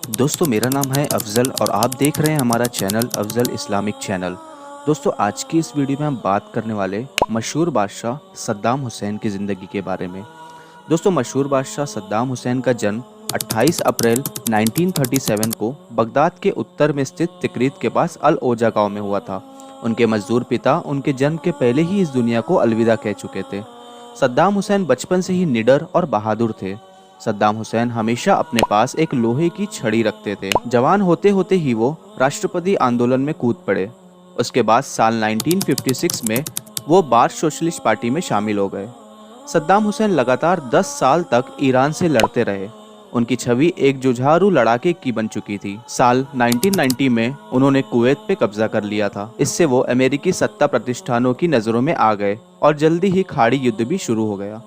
दोस्तों मेरा नाम है अफ़ज़ल और आप देख रहे हैं हमारा चैनल अफ़ज़ल इस्लामिक चैनल। दोस्तों आज की इस वीडियो में हम बात करने वाले मशहूर बादशाह सद्दाम हुसैन की ज़िंदगी के बारे में। दोस्तों मशहूर बादशाह सद्दाम हुसैन का जन्म 28 अप्रैल 1937 को बगदाद के उत्तर में स्थित तिकरीत के पास अल ओजा गाँव में हुआ था। उनके मजदूर पिता उनके जन्म के पहले ही इस दुनिया को अलविदा कह चुके थे। सद्दाम हुसैन बचपन से ही निडर और बहादुर थे। सद्दाम हुसैन हमेशा अपने पास एक लोहे की छड़ी रखते थे। जवान होते होते ही वो राष्ट्रपति आंदोलन में कूद पड़े। उसके बाद साल 1956 में वो बाथ सोशलिस्ट पार्टी में शामिल हो गए। सद्दाम हुसैन लगातार 10 साल तक ईरान से लड़ते रहे। उनकी छवि एक जुझारू लड़ाके की बन चुकी थी। साल 1990 में उन्होंने कुवैत पे कब्जा कर लिया था। इससे वो अमेरिकी सत्ता प्रतिष्ठानों की नजरों में आ गए और जल्दी ही खाड़ी युद्ध भी शुरू हो गया।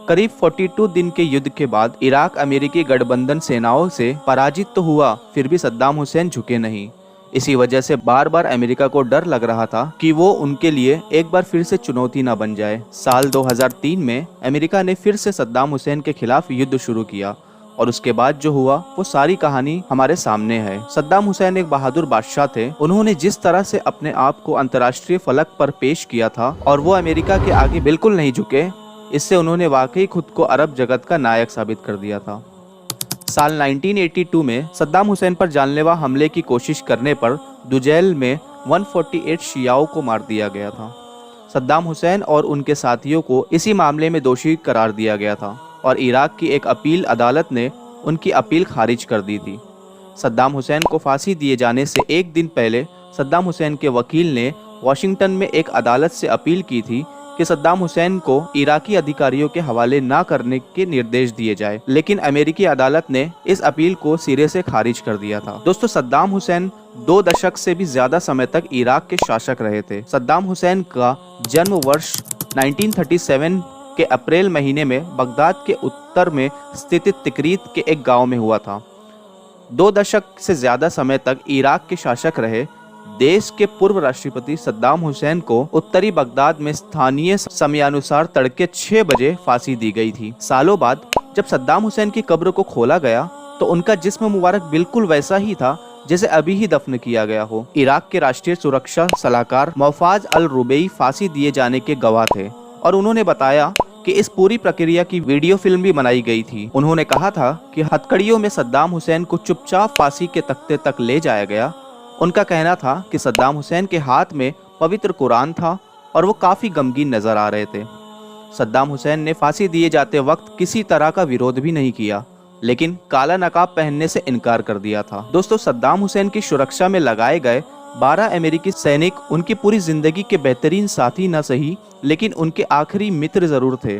करीब 42 दिन के युद्ध के बाद इराक अमेरिकी गठबंधन सेनाओं से पराजित तो हुआ, फिर भी सद्दाम हुसैन झुके नहीं। इसी वजह से बार बार अमेरिका को डर लग रहा था कि वो उनके लिए एक बार फिर से चुनौती न बन जाए। साल 2003 में अमेरिका ने फिर से सद्दाम हुसैन के खिलाफ युद्ध शुरू किया और उसके बाद जो हुआ वो सारी कहानी हमारे सामने है। सद्दाम हुसैन एक बहादुर बादशाह थे। उन्होंने जिस तरह से अपने आप को अंतर्राष्ट्रीय फलक पर पेश किया था और वो अमेरिका के आगे बिल्कुल नहीं झुके, इससे उन्होंने वाकई खुद को अरब जगत का नायक साबित कर दिया था। साल 1982 में सद्दाम हुसैन पर जानलेवा हमले की कोशिश करने पर दुजैल में 148 शियाओं को मार दिया गया था। सद्दाम हुसैन और उनके साथियों को इसी मामले में दोषी करार दिया गया था और इराक की एक अपील अदालत ने उनकी अपील खारिज कर दी थी। सद्दाम हुसैन को फांसी दिए जाने से एक दिन पहले सद्दाम हुसैन के वकील ने वाशिंगटन में एक अदालत से अपील की थी कि सद्दाम हुसैन को इराकी अधिकारियों के हवाले ना करने के निर्देश दिए जाए, लेकिन अमेरिकी अदालत ने इस अपील को सिरे से खारिज कर दिया था। दोस्तों सद्दाम हुसैन 2 दशक से भी ज्यादा समय तक इराक के शासक रहे थे। सद्दाम हुसैन का जन्म वर्ष 1937 के अप्रैल महीने में बगदाद के उत्तर में स्थित तिकरीत के एक गाँव में हुआ था। 2 दशक से ज्यादा समय तक इराक के शासक रहे देश के पूर्व राष्ट्रपति सद्दाम हुसैन को उत्तरी बगदाद में स्थानीय समयानुसार तड़के 6 बजे फांसी दी गई थी। सालों बाद जब सद्दाम हुसैन की कब्र को खोला गया तो उनका जिस्म मुबारक बिल्कुल वैसा ही था जैसे अभी ही दफन किया गया हो। इराक के राष्ट्रीय सुरक्षा सलाहकार मौफाज अल रुबई फांसी दिए जाने के गवाह थे और उन्होंने बताया कि इस पूरी प्रक्रिया की वीडियो फिल्म भी बनाई गई थी। उन्होंने कहा था कि हथकड़ियों में सद्दाम हुसैन को चुपचाप फांसी के तख्ते तक ले जाया गया। उनका कहना था कि सद्दाम हुसैन के हाथ में पवित्र कुरान था और वो काफी गमगीन नजर आ रहे थे। सद्दाम हुसैन ने फांसी दिए जाते वक्त किसी तरह का विरोध भी नहीं किया, लेकिन काला नकाब पहनने से इनकार कर दिया था। दोस्तों सद्दाम हुसैन की सुरक्षा में लगाए गए 12 अमेरिकी सैनिक उनकी पूरी जिंदगी के बेहतरीन साथी न सही, लेकिन उनके आखिरी मित्र जरूर थे।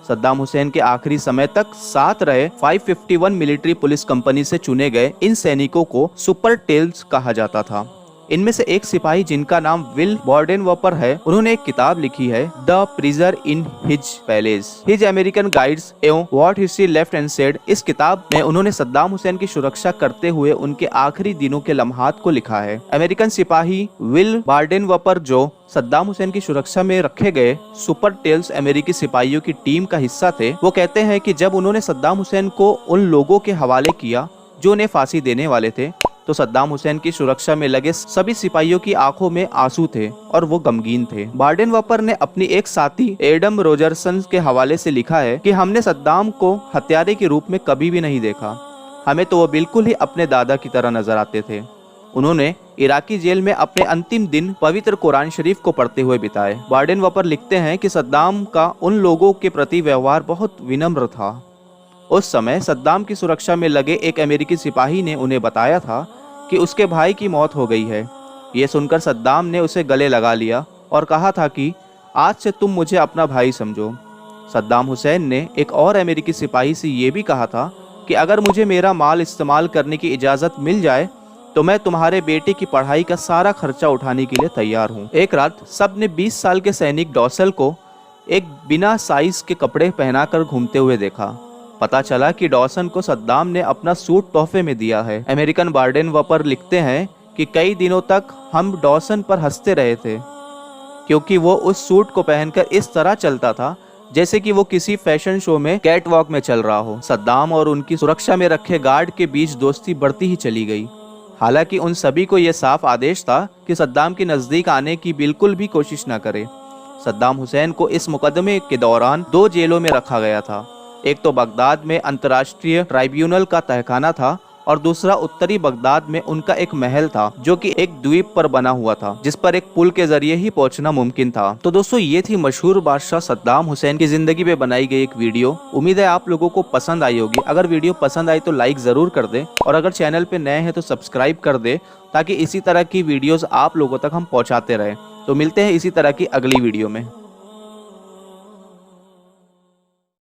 सद्दाम हुसैन के आखिरी समय तक साथ रहे 551 मिलिट्री पुलिस कंपनी से चुने गए इन सैनिकों को सुपर टेल्स कहा जाता था। इनमें से एक सिपाही जिनका नाम विल बॉर्डेनवर्पर है, उन्होंने एक किताब लिखी है the prisoner in his palace, his American guards एवं what history left and said. इस किताब में उन्होंने सद्दाम हुसैन की सुरक्षा करते हुए उनके आखिरी दिनों के लम्हात को लिखा है। अमेरिकन सिपाही विल बॉर्डेनवर्पर जो सद्दाम हुसैन की सुरक्षा में रखे गए सुपर टेल्स अमेरिकी सिपाहियों की टीम का हिस्सा थे, वो कहते हैं कि जब उन्होंने सद्दाम हुसैन को उन लोगों के हवाले किया जो उन्हें फांसी देने वाले थे, तो सद्दाम हुसैन की सुरक्षा में लगे सभी सिपाहियों की आंखों में आंसू थे और वो गमगीन थे। बॉर्डेनवर्पर ने अपनी एक साथी एडम रोजरसन के हवाले से लिखा है कि हमने सद्दाम को हत्यारे के रूप में कभी भी नहीं देखा, हमें तो वो बिल्कुल ही अपने दादा की तरह नजर आते थे। उन्होंने इराकी जेल में अपने अंतिम दिन पवित्र कुरान शरीफ को पढ़ते हुए बिताए। बॉर्डेनवर्पर लिखते हैं कि सद्दाम का उन लोगों के प्रति व्यवहार बहुत विनम्र था। उस समय सद्दाम की सुरक्षा में लगे एक अमेरिकी सिपाही ने उन्हें बताया था कि उसके भाई की मौत हो गई है। ये सुनकर सद्दाम ने उसे गले लगा लिया और कहा था कि आज से तुम मुझे अपना भाई समझो। सद्दाम हुसैन ने एक और अमेरिकी सिपाही से ये भी कहा था कि अगर मुझे मेरा माल इस्तेमाल करने की इजाज़त मिल जाए तो मैं तुम्हारे बेटे की पढ़ाई का सारा खर्चा उठाने के लिए तैयार हूँ। एक रात सब ने 20 साल के सैनिक डॉसल को एक बिना साइज के कपड़े पहनाकर घूमते हुए देखा। पता चला कि डॉसन को सद्दाम ने अपना सूट तोहफे में दिया है। अमेरिकन बॉर्डेनवर्पर लिखते हैं कि कई दिनों तक हम डॉसन पर हंसते रहे थे क्योंकि वो उस सूट को पहनकर इस तरह चलता था जैसे कि वो किसी फैशन शो में कैट वॉक में चल रहा हो। सद्दाम और उनकी सुरक्षा में रखे गार्ड के बीच दोस्ती बढ़ती ही चली गई। हालांकि उन सभी को यह साफ आदेश था कि सद्दाम के नजदीक आने की बिल्कुल भी कोशिश न करे। सद्दाम हुसैन को इस मुकदमे के दौरान 2 जेलों में रखा गया था। एक तो बगदाद में अंतर्राष्ट्रीय ट्राइब्यूनल का तहखाना था और दूसरा उत्तरी बगदाद में उनका एक महल था जो कि एक द्वीप पर बना हुआ था, जिस पर एक पुल के जरिए ही पहुंचना मुमकिन था। तो दोस्तों, ये थी मशहूर बादशाह सद्दाम हुसैन की जिंदगी पे बनाई गई एक वीडियो। उम्मीद है आप लोगों को पसंद आई होगी। अगर वीडियो पसंद आई तो लाइक जरूर कर दे और अगर चैनल पे नए हैं तो सब्सक्राइब कर दे, ताकि इसी तरह की वीडियोस आप लोगों तक हम पहुंचाते रहे। तो मिलते हैं इसी तरह की अगली वीडियो में।